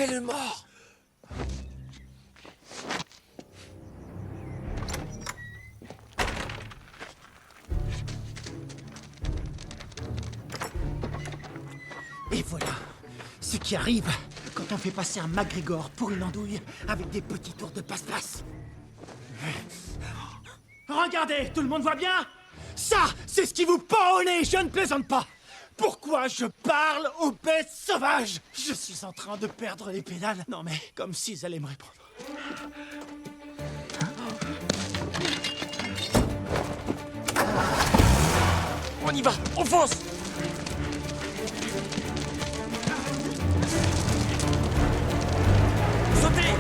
Fais le mort. Et voilà ce qui arrive quand on fait passer un MacGregor pour une andouille avec des petits tours de passe-passe. Regardez, tout le monde voit bien? Ça, c'est ce qui vous pend au nez, je ne plaisante pas. Pourquoi je parle aux bêtes sauvages? Je suis en train de perdre les pédales. Non mais, comme s'ils allaient me répondre. On y va, on fonce. Sautez.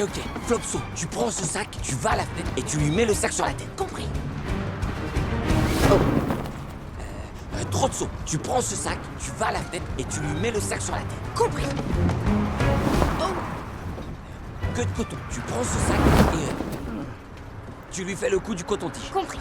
Ok, Flopso, tu prends ce sac, tu vas à la fenêtre et tu lui mets le sac sur la tête. Compris. Trotso, tu prends ce sac, tu vas à la fenêtre et tu lui mets le sac sur la tête. Compris. Queue de coton, tu prends ce sac et tu lui fais le coup du coton-tige. Compris.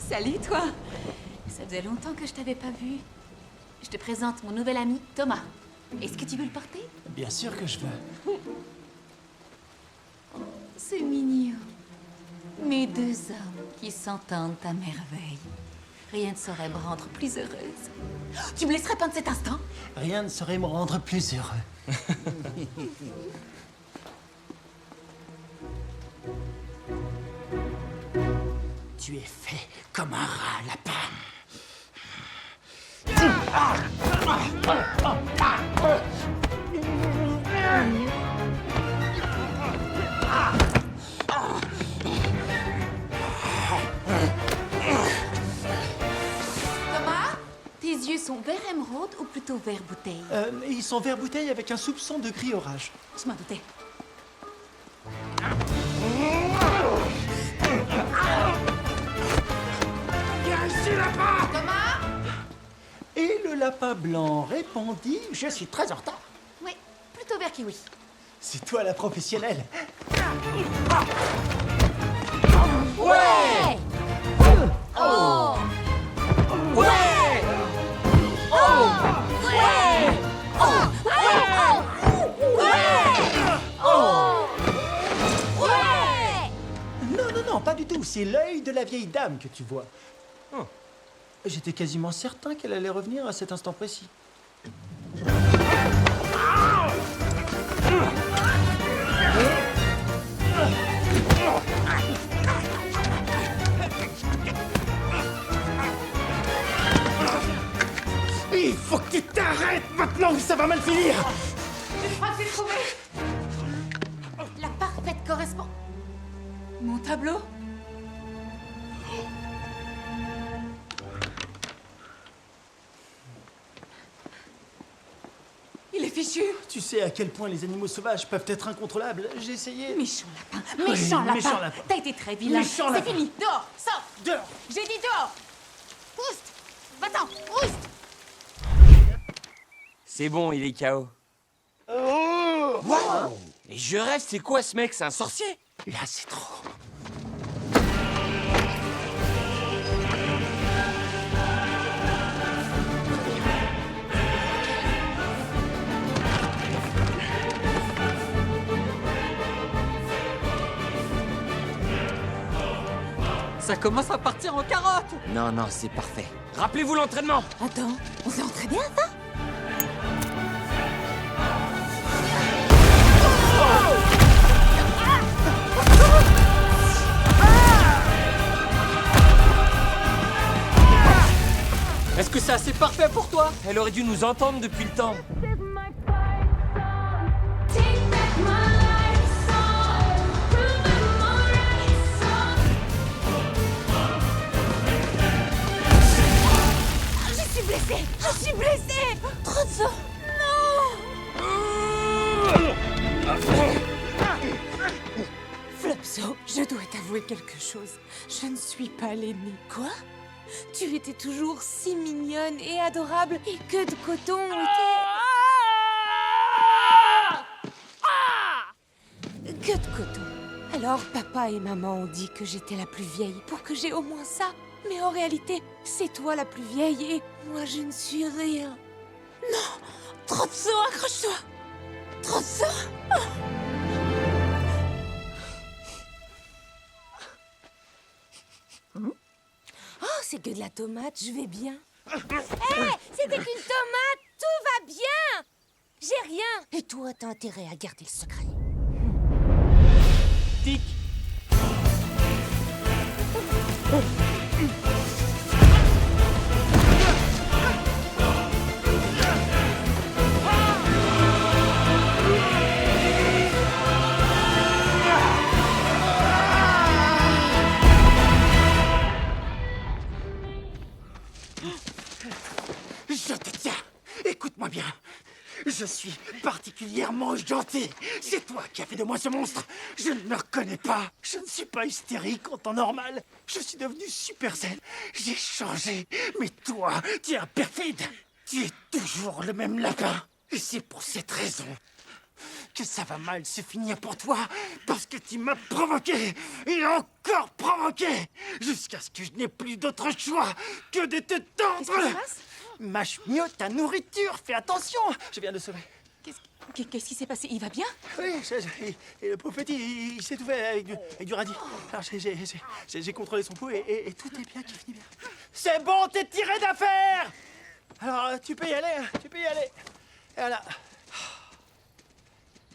Salut, toi. Ça faisait longtemps que je t'avais pas vu. Je te présente mon nouvel ami, Thomas. Est-ce que tu veux le porter? Bien sûr que je veux. C'est mignon. Mes deux hommes qui s'entendent à merveille. Rien ne saurait me rendre plus heureuse. Tu me laisserais peindre cet instant? Rien ne saurait me rendre plus heureux. Tu es fait comme un rat lapin. Thomas, tes yeux sont vert émeraude ou plutôt vert bouteille? Ils sont vert bouteille avec un soupçon de gris orage. Je m'en doutais. Thomas? Et le lapin blanc répondit « Je suis très en retard. Oui, plutôt vert kiwi. » C'est toi la professionnelle. Ouais! Oh! Ouais! Oh! Ouais! Oh! Ouais! Non, pas du tout. C'est l'œil de la vieille dame que tu vois. J'étais quasiment certain qu'elle allait revenir à cet instant précis. Il faut que tu t'arrêtes maintenant ou ça va mal finir. Je crois que j'ai trouvé la parfaite correspond. Mon tableau? fichu. Tu sais à quel point les animaux sauvages peuvent être incontrôlables. J'ai essayé. Méchant lapin, méchant lapin. méchant lapin. T'as été très vilain. Méchant C'est lapin. fini, dehors, sors. Dehors. J'ai dit dehors. Oust, va-t'en, oust. C'est bon, il est KO. Oh Wow. Et je rêve, c'est quoi ce mec? C'est un sorcier? Là, c'est trop. Ça commence à partir en carotte. Non, non, c'est parfait. Rappelez-vous l'entraînement. Attends, on s'est entraîné à ça? Est-ce que c'est assez parfait pour toi? Elle aurait dû nous entendre depuis le temps. Je suis blessée. Je suis blessée. Trop de sang. Flopso, je dois t'avouer quelque chose. Je ne suis pas l'aînée. Quoi? Tu étais toujours si mignonne et adorable, et que de coton était... Que de coton. Alors papa et maman ont dit que j'étais la plus vieille pour que j'ai au moins ça. Mais en réalité, c'est toi la plus vieille et moi je ne suis rien. Non! Trop de sang, accroche-toi! Trop de sang! Oh, c'est que de la tomate, je vais bien. Hé, c'était qu'une tomate, tout va bien. J'ai rien. Et toi, t'as intérêt à garder le secret. Tic. Je te tiens. Écoute-moi bien. Je suis particulièrement gentil. C'est toi qui as fait de moi ce monstre. Je ne me reconnais pas. Je ne suis pas hystérique en temps normal. Je suis devenu super zen. J'ai changé. Mais toi, tu es un perfide. Tu es toujours le même lapin. Et c'est pour cette raison que ça va mal se finir pour toi. Parce que tu m'as provoqué. Et encore provoqué. Jusqu'à ce que je n'ai plus d'autre choix que de te tordre. Qu'est-ce qui se passe? Mâche mieux ta nourriture, fais attention. Je viens de sauver. Qu'est-ce qui s'est passé? Il va bien? Oui, et le pauvre petit, il s'est étouffé avec du radis. Alors j'ai contrôlé son pouls et tout est bien qui finit bien. C'est bon, t'es tiré d'affaire. Alors tu peux y aller, tu peux y aller. Et voilà.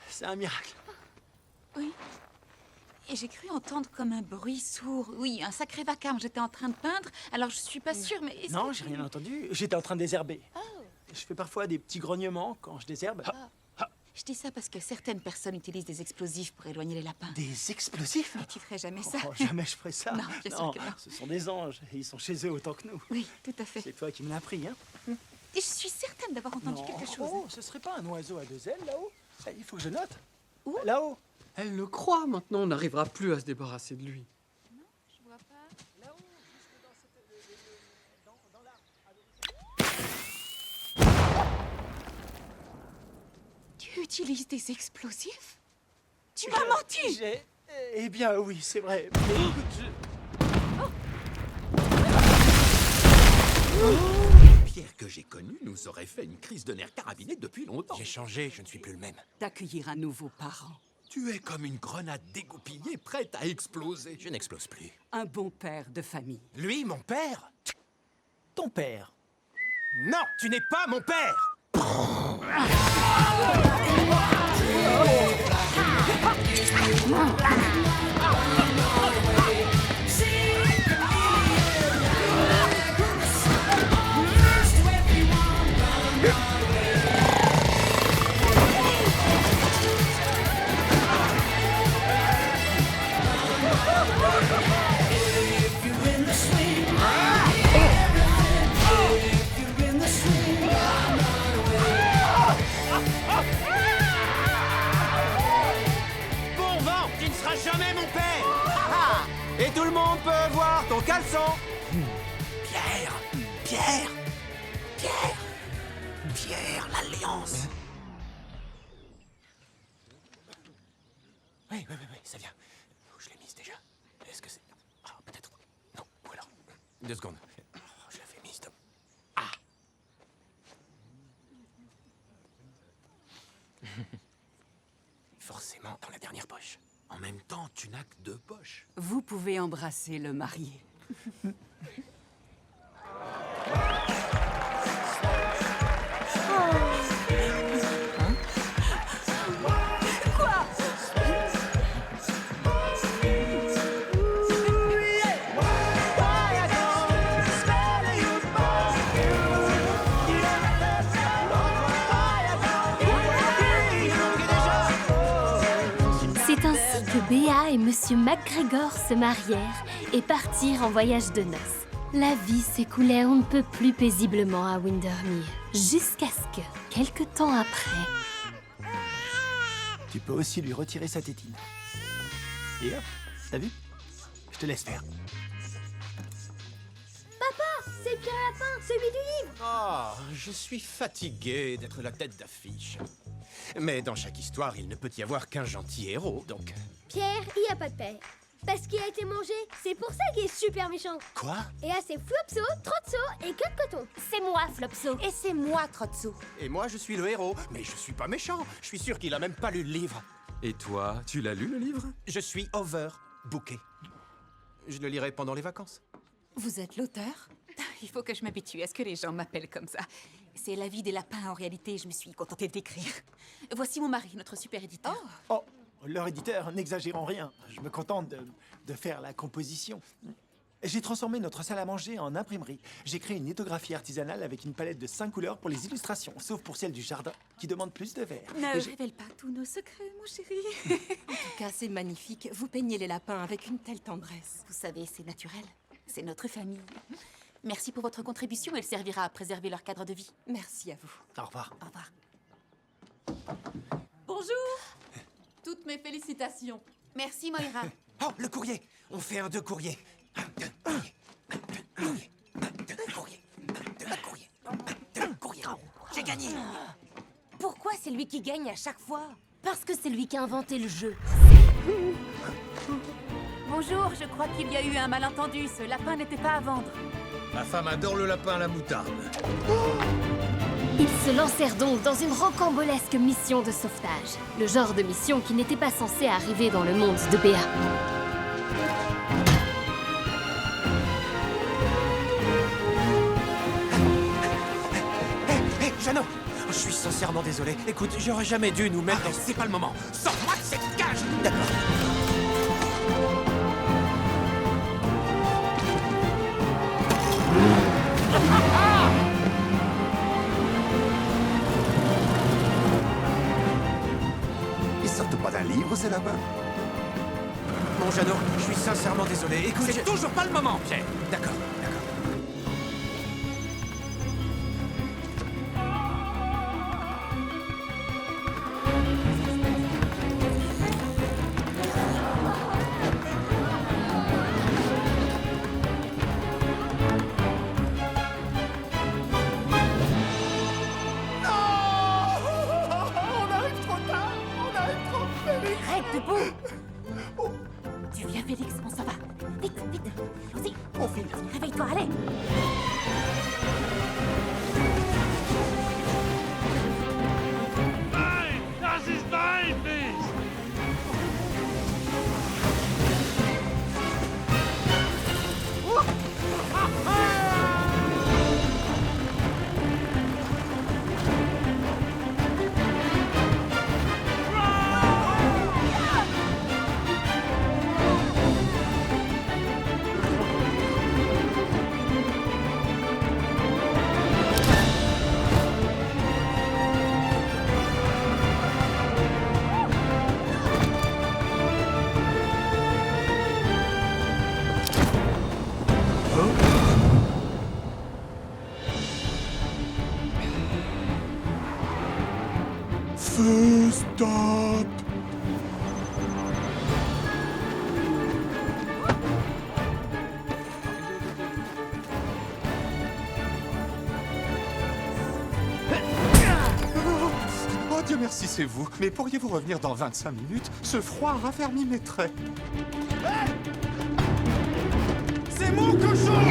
C'est un miracle. Oui. Et j'ai cru entendre comme un bruit sourd. Oui, un sacré vacarme. J'étais en train de peindre, alors je suis pas sûre, mais... est-ce Non, que j'ai tu- rien entendu. J'étais en train de désherber. Je fais parfois des petits grognements quand je désherbe. Je dis ça parce que certaines personnes utilisent des explosifs pour éloigner les lapins. Des explosifs? Mais tu ferais jamais ça. Oh, jamais je ferai ça. Non, bien sûr que non. Ce sont des anges et ils sont chez eux autant que nous. Oui, tout à fait. C'est toi qui me l'as appris, hein? Et je suis certaine d'avoir entendu quelque chose. Oh, ce serait pas un oiseau à deux ailes là-haut? Il faut que je note. Où? Là-haut. Elle le croit, maintenant on n'arrivera plus à se débarrasser de lui. Je vois pas. Tu utilises des explosifs? Tu m'as menti! Eh bien, oui, c'est vrai. Mais écoute, Pierre que j'ai connu nous aurait fait une crise de nerfs carabinée depuis longtemps. J'ai changé, je ne suis plus le même. D'accueillir un nouveau parent. Tu es comme une grenade dégoupillée prête à exploser. Je n'explose plus. Un bon père de famille. Lui, mon père? ton père. Non, tu n'es pas mon père! Et tout le monde peut voir ton caleçon. Pierre, Pierre, Pierre, Pierre, l'Alliance. Oui, ça vient. Où je l'ai mise déjà? Est-ce que c'est... Ah, peut-être... Non, ou alors... 2 secondes. Oh, je l'avais mise de... Ah. Forcément dans la dernière poche. En même temps, tu n'as que 2 poches. Vous pouvez embrasser le marié. C'est ainsi que Béa et Monsieur McGregor se marièrent et partirent en voyage de noces. La vie s'écoulait on ne peut plus paisiblement à Windermere, jusqu'à ce que, quelque temps après... Tu peux aussi lui retirer sa tétine. Et hop, t'as vu? Je te laisse faire. C'est Pierre Lapin, celui du livre. Ah, je suis fatigué d'être la tête d'affiche. Mais dans chaque histoire, il ne peut y avoir qu'un gentil héros, donc... Pierre, il a pas de père. Parce qu'il a été mangé, c'est pour ça qu'il est super méchant. Quoi? Et là, c'est Flopso, Trotso et Queue de Coton. C'est moi, Flopso. Et c'est moi, Trotso. Et moi, je suis le héros, mais je suis pas méchant. Je suis sûr qu'il a même pas lu le livre. Et toi, tu l'as lu, le livre? Je suis overbooké. Je le lirai pendant les vacances. Vous êtes l'auteur? Il faut que je m'habitue à ce que les gens m'appellent comme ça. C'est la vie des lapins en réalité, je me suis contentée d'écrire. Voici mon mari, notre super éditeur. Oh, leur éditeur, n'exagérons rien. Je me contente de faire la composition. J'ai transformé notre salle à manger en imprimerie. J'ai créé une lithographie artisanale avec une palette de 5 couleurs pour les illustrations, sauf pour celle du jardin, qui demande plus de verre. Ne Et j'ai- révèle pas tous nos secrets, mon chéri. En tout cas, c'est magnifique. Vous peignez les lapins avec une telle tendresse. Vous savez, c'est naturel. C'est notre famille. Merci pour votre contribution. Elle servira à préserver leur cadre de vie. Merci à vous. Au revoir. Au revoir. Bonjour. Toutes mes félicitations. Merci, Moira. Oh, le courrier! On fait un 2 courriers. J'ai gagné. Pourquoi c'est lui qui gagne à chaque fois? Parce que c'est lui qui a inventé le jeu. Bonjour, je crois qu'il y a eu un malentendu. Ce lapin n'était pas à vendre. Ma femme adore le lapin à la moutarde. Ils se lancèrent donc dans une rocambolesque mission de sauvetage. Le genre de mission qui n'était pas censée arriver dans le monde de Béa. Hé, Jeannot! Je suis sincèrement désolé. Écoute, j'aurais jamais dû nous mettre dans... C'est pas le moment. Sors-moi de cette cage. D'accord. Ils sortent pas d'un livre, ces lapins? Bon, Jeannot, je suis sincèrement désolé. Écoute, C'est toujours pas le moment, Pierre. D'accord, d'accord. Arrête, debout! Tu viens, Félix, on s'en va. Vite, vite. Allons-y. On file. Réveille-toi, allez. Feu, stop! Dieu merci, c'est vous. Mais pourriez-vous revenir dans 25 minutes? Ce froid raffermit mes traits. C'est mon cochon!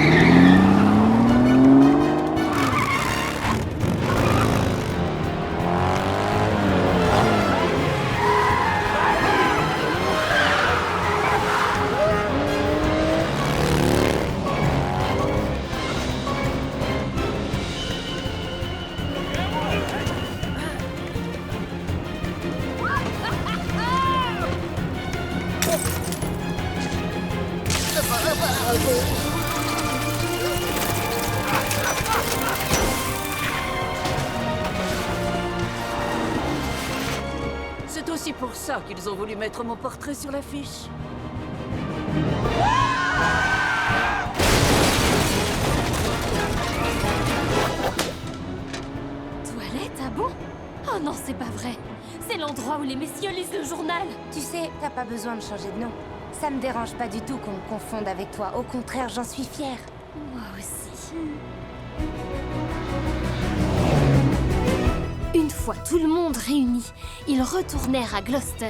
C'est aussi pour ça qu'ils ont voulu mettre mon portrait sur l'affiche. Toilette, ah bon? Oh non, c'est pas vrai. C'est l'endroit où les messieurs lisent le journal. Tu sais, t'as pas besoin de changer de nom. Ça me dérange pas du tout qu'on me confonde avec toi. Au contraire, j'en suis fière. Moi aussi. Une fois tout le monde réuni, ils retournèrent à Gloucester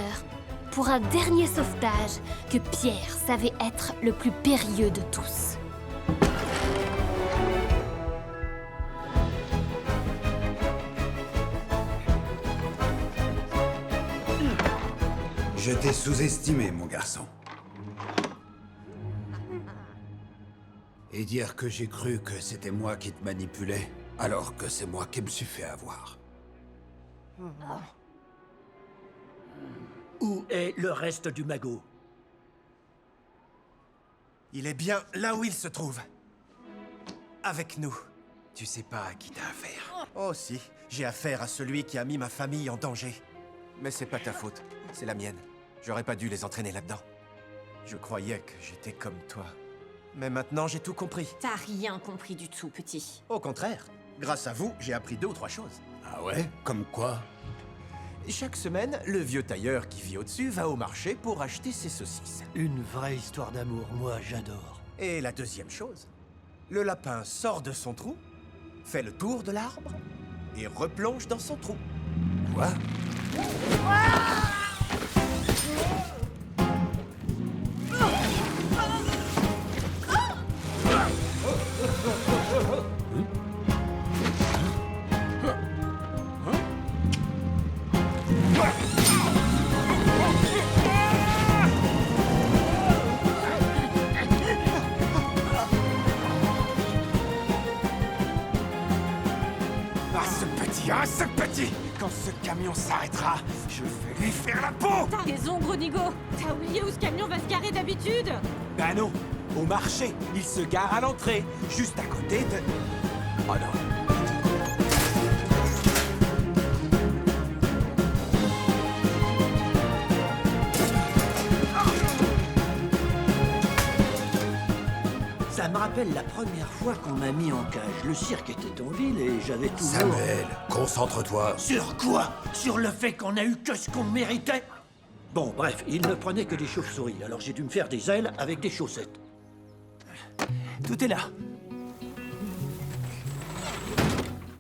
pour un dernier sauvetage que Pierre savait être le plus périlleux de tous. Je t'ai sous-estimé, mon garçon. Et dire que j'ai cru que c'était moi qui te manipulais, alors que c'est moi qui me suis fait avoir. Où est le reste du magot? Il est bien là où il se trouve. Avec nous. Tu sais pas à qui t'as affaire. Oh si, j'ai affaire à celui qui a mis ma famille en danger. Mais c'est pas ta faute, c'est la mienne. J'aurais pas dû les entraîner là-dedans. Je croyais que j'étais comme toi. Mais maintenant, j'ai tout compris. T'as rien compris du tout, petit. Au contraire, grâce à vous, j'ai appris 2 ou 3 choses. Ah ouais? Comme quoi? Chaque semaine, le vieux tailleur qui vit au-dessus va au marché pour acheter ses saucisses. Une vraie histoire d'amour, moi j'adore. Et la deuxième chose, le lapin sort de son trou, fait le tour de l'arbre et replonge dans son trou. Quoi? Ce petit! Quand ce camion s'arrêtera, je vais lui faire la peau! T'as raison, gros nigo. T'as oublié où ce camion va se garer d'habitude? Ben non, au marché, il se gare à l'entrée, juste à côté de... Oh non. Ça me rappelle la première fois qu'on m'a mis en cage. Le cirque était en ville et j'avais toujours... Samuel, concentre-toi. Sur quoi? Sur le fait qu'on a eu que ce qu'on méritait? Bon, bref, il ne prenait que des chauves-souris, alors j'ai dû me faire des ailes avec des chaussettes. Tout est là.